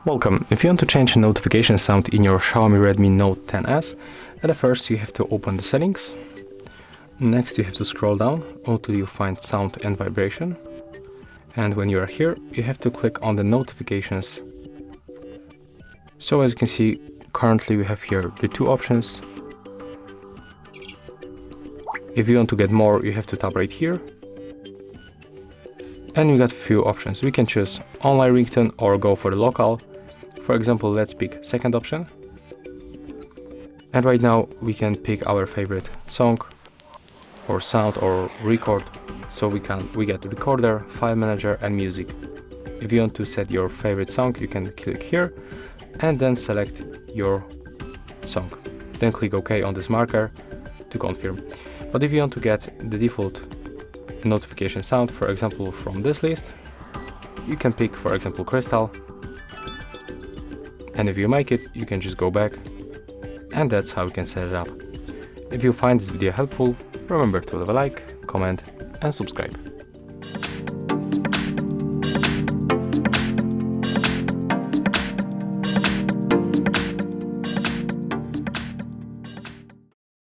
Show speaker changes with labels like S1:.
S1: Welcome. If you want to change the notification sound in your Xiaomi Redmi Note 10s, at first you have to open the settings. Next you have to scroll down until you find sound and vibration. And when you are here, you have to click on the notifications. So as you can see, currently we have here the two options. If you want to get more, you have to tap right here. And we got a few options. We can choose online ringtone or go for the local. For example, let's pick second option. And right now we can pick our favorite song or sound or record. So we get recorder, file manager and music. If you want to set your favorite song, you can click here and then select your song. Then click OK on this marker to confirm. But if you want to get the default notification sound, for example from this list, you can pick for example Crystal. And if you make it, you can just go back, and that's how you can set it up. If you find this video helpful, remember to leave a like, comment and subscribe.